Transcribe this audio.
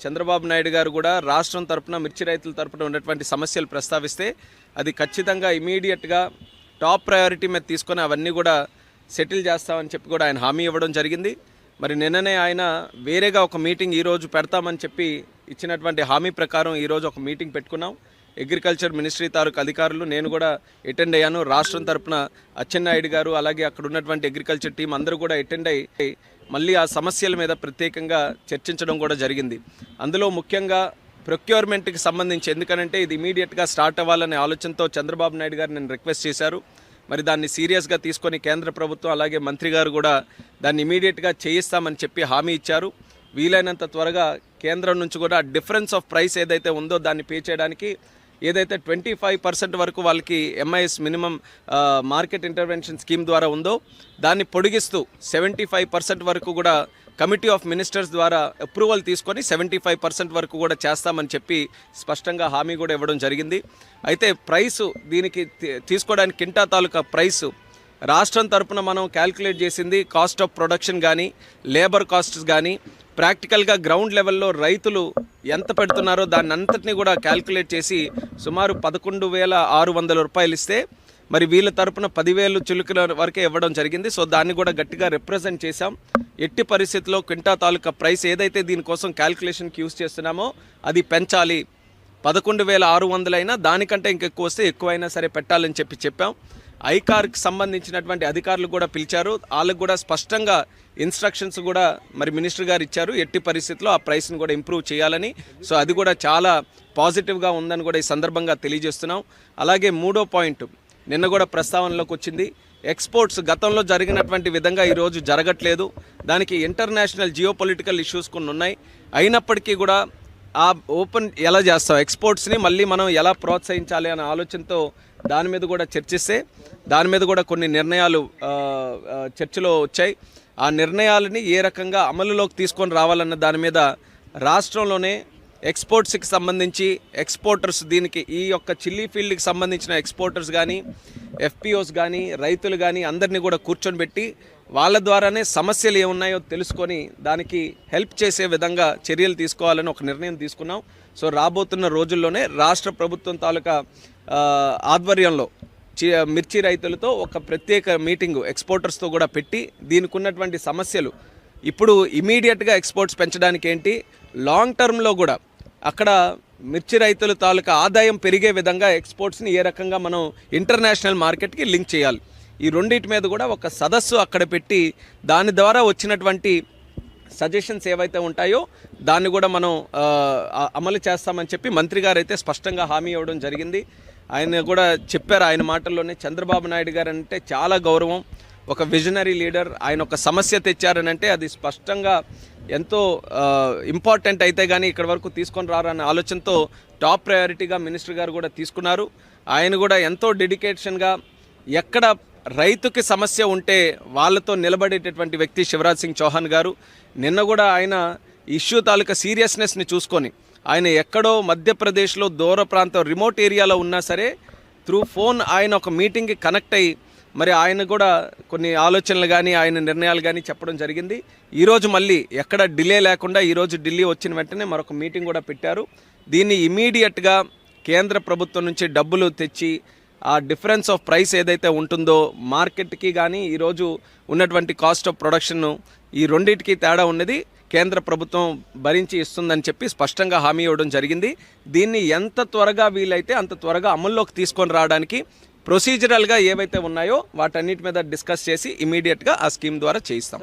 చంద్రబాబు నాయుడు గారు కూడా రాష్ట్రం తరపున మిర్చి రైతుల తరపున ఉన్నటువంటి సమస్యలు ప్రస్తావిస్తే అది ఖచ్చితంగా ఇమీడియట్గా టాప్ ప్రయారిటీ మీద తీసుకొని అవన్నీ కూడా సెటిల్ చేస్తామని చెప్పి కూడా ఆయన హామీ ఇవ్వడం జరిగింది. మరి నిన్ననే ఆయన వేరేగా ఒక మీటింగ్ ఈరోజు పెడతామని చెప్పి ఇచ్చినటువంటి హామీ ప్రకారం ఈరోజు ఒక మీటింగ్ పెట్టుకున్నాం. అగ్రికల్చర్ మినిస్ట్రీ తాలూకు అధికారులు నేను కూడా అటెండ్ అయ్యాను. రాష్ట్రం తరపున అచ్చెన్నాయుడు గారు అలాగే అక్కడ ఉన్నటువంటి అగ్రికల్చర్ టీం అందరూ కూడా అటెండ్ అయ్యి మళ్ళీ ఆ సమస్యల మీద ప్రత్యేకంగా చర్చించడం కూడా జరిగింది. అందులో ముఖ్యంగా ప్రొక్యూర్మెంట్కి సంబంధించి, ఎందుకనంటే ఇది ఇమీడియట్గా స్టార్ట్ అవ్వాలనే ఆలోచనతో చంద్రబాబు నాయుడు గారు నేను రిక్వెస్ట్ చేశారు. మరి దాన్ని సీరియస్గా తీసుకొని కేంద్ర ప్రభుత్వం అలాగే మంత్రి గారు కూడా దాన్ని ఇమీడియట్గా చేయిస్తామని చెప్పి హామీ ఇచ్చారు. వీలైనంత త్వరగా కేంద్రం నుంచి కూడా డిఫరెన్స్ ఆఫ్ ప్రైస్ ఏదైతే ఉందో దాన్ని పే చేయడానికి ఏదైతే 25% వరకు వాళ్ళకి MIS minimum market intervention scheme ద్వారా ఉందో దాన్ని పొడిగిస్తూ 75% వరకు కూడా కమిటీ ఆఫ్ మినిస్టర్స్ ద్వారా అప్రూవల్ తీసుకొని 75% వరకు కూడా చేస్తామని చెప్పి స్పష్టంగా హామీ కూడా ఇవ్వడం జరిగింది. అయితే ప్రైసు దీనికి తీసుకోవడానికి కింటా తాలూకా ప్రైసు రాష్ట్రం తరపున మనం క్యాల్కులేట్ చేసింది కాస్ట్ ఆఫ్ ప్రొడక్షన్ కానీ లేబర్ కాస్ట్స్ కానీ ప్రాక్టికల్గా గ్రౌండ్ లెవెల్లో రైతులు ఎంత పెడుతున్నారో దాన్ని అంతటినీ కూడా క్యాల్కులేట్ చేసి సుమారు 11,600 రూపాయలు ఇస్తే మరి వీళ్ళ తరపున 10,000 చిలుకల వరకే ఇవ్వడం జరిగింది. సో దాన్ని కూడా గట్టిగా రిప్రజెంట్ చేశాం. ఎట్టి పరిస్థితుల్లో క్వింటా తాలూకా ప్రైస్ ఏదైతే దీనికోసం క్యాల్కులేషన్కి యూజ్ చేస్తున్నామో అది పెంచాలి. 11,600 అయినా దానికంటే ఇంకెక్కువ వస్తే ఎక్కువైనా సరే పెట్టాలని చెప్పాం. ఐకార్కి సంబంధించినటువంటి అధికారులు కూడా పిలిచారు. వాళ్ళకు కూడా స్పష్టంగా ఇన్స్ట్రక్షన్స్ కూడా మరి మినిస్టర్ గారు ఇచ్చారు. ఎట్టి పరిస్థితుల్లో ఆ ప్రైస్ని కూడా ఇంప్రూవ్ చేయాలని. సో అది కూడా చాలా పాజిటివ్గా ఉందని కూడా ఈ సందర్భంగా తెలియజేస్తున్నాం. అలాగే మూడో పాయింట్ నిన్న కూడా ప్రస్తావనలోకి వచ్చింది. ఎక్స్పోర్ట్స్ గతంలో జరిగినటువంటి విధంగా ఈరోజు జరగట్లేదు. దానికి ఇంటర్నేషనల్ జియోపొలిటికల్ ఇష్యూస్ కొన్ని ఉన్నాయి. అయినప్పటికీ కూడా ఆ ఓపెన్ ఎలా చేస్తాం, ఎక్స్పోర్ట్స్ని మళ్ళీ మనం ఎలా ప్రోత్సహించాలి అనే ఆలోచనతో దాని మీద కూడా చర్చిస్తే దాని మీద కూడా కొన్ని నిర్ణయాలు చర్చలో వచ్చాయి. ఆ నిర్ణయాలని ఏ రకంగా అమలులోకి తీసుకొని రావాలన్న దాని మీద రాష్ట్రంలోనే ఎక్స్పోర్ట్స్కి సంబంధించి ఎక్స్పోర్టర్స్, దీనికి ఈ యొక్క చిల్లీ ఫీల్డ్కి సంబంధించిన ఎక్స్పోర్టర్స్ కానీ FPOs కానీ రైతులు కానీ అందరినీ కూడా కూర్చొని పెట్టి వాళ్ళ ద్వారానే సమస్యలు ఏమున్నాయో తెలుసుకొని దానికి హెల్ప్ చేసే విధంగా చర్యలు తీసుకోవాలని ఒక నిర్ణయం తీసుకున్నాం. సో రాబోతున్న రోజుల్లోనే రాష్ట్ర ప్రభుత్వం తాలూకా ఆధ్వర్యంలో మిర్చి రైతులతో ఒక ప్రత్యేక మీటింగు ఎక్స్పోర్టర్స్తో కూడా పెట్టి దీనికి ఉన్నటువంటి సమస్యలు ఇప్పుడు ఇమీడియట్గా ఎక్స్పోర్ట్స్ పెంచడానికి ఏంటి, లాంగ్ టర్మ్లో కూడా అక్కడ మిర్చి రైతుల తాలూకా ఆదాయం పెరిగే విధంగా ఎక్స్పోర్ట్స్ని ఏ రకంగా మనం ఇంటర్నేషనల్ మార్కెట్కి లింక్ చేయాలి, ఈ రెండింటి మీద కూడా ఒక సదస్సు అక్కడ పెట్టి దాని ద్వారా వచ్చినటువంటి సజెషన్స్ ఏవైతే ఉంటాయో దాన్ని కూడా మనం అమలు చేస్తామని చెప్పి మంత్రి గారు అయితే స్పష్టంగా హామీ ఇవ్వడం జరిగింది. ఆయన కూడా చెప్పారు ఆయన మాటల్లోనే, చంద్రబాబు నాయుడు గారు అంటే చాలా గౌరవం, ఒక విజనరీ లీడర్. ఆయన ఒక సమస్య తెచ్చారనంటే అది స్పష్టంగా ఎంతో ఇంపార్టెంట్ అయితే కానీ ఇక్కడ వరకు తీసుకొని రారన్న ఆలోచనతో టాప్ ప్రయారిటీగా మినిస్టర్ గారు కూడా తీసుకున్నారు. ఆయన కూడా ఎంతో డెడికేషన్గా ఎక్కడ రైతుకి సమస్య ఉంటే వాళ్ళతో నిలబడేటటువంటి వ్యక్తి శివరాజ్ సింగ్ చౌహాన్ గారు. నిన్న కూడా ఆయన ఇష్యూ తాలూకా సీరియస్నెస్ని చూసుకొని ఆయన ఎక్కడో మధ్యప్రదేశ్లో దూర ప్రాంతం రిమోట్ ఏరియాలో ఉన్నా సరే త్రూ ఫోన్ ఆయన ఒక మీటింగ్కి కనెక్ట్ అయ్యి మరి ఆయన కూడా కొన్ని ఆలోచనలు కానీ ఆయన నిర్ణయాలు కానీ చెప్పడం జరిగింది. ఈరోజు మళ్ళీ ఎక్కడ డిలే లేకుండా ఈరోజు ఢిల్లీ వచ్చిన వెంటనే మరొక మీటింగ్ కూడా పెట్టారు. దీన్ని ఇమీడియట్గా కేంద్ర ప్రభుత్వం నుంచి డబ్బులు తెచ్చి ఆ డిఫరెన్స్ ఆఫ్ ప్రైస్ ఏదైతే ఉంటుందో మార్కెట్కి కానీ ఈరోజు ఉన్నటువంటి కాస్ట్ ఆఫ్ ప్రొడక్షన్ ఈ రెండింటికి తేడా ఉన్నది కేంద్ర ప్రభుత్వం భరించి ఇస్తుందని చెప్పి స్పష్టంగా హామీ ఇవ్వడం జరిగింది. దీన్ని ఎంత త్వరగా వీలైతే అంత త్వరగా అమల్లోకి తీసుకొని రావడానికి ప్రొసీజరల్గా ఏవైతే ఉన్నాయో వాటన్నిటి మీద డిస్కస్ చేసి ఇమీడియట్గా ఆ స్కీమ్ ద్వారా చేయిస్తాం.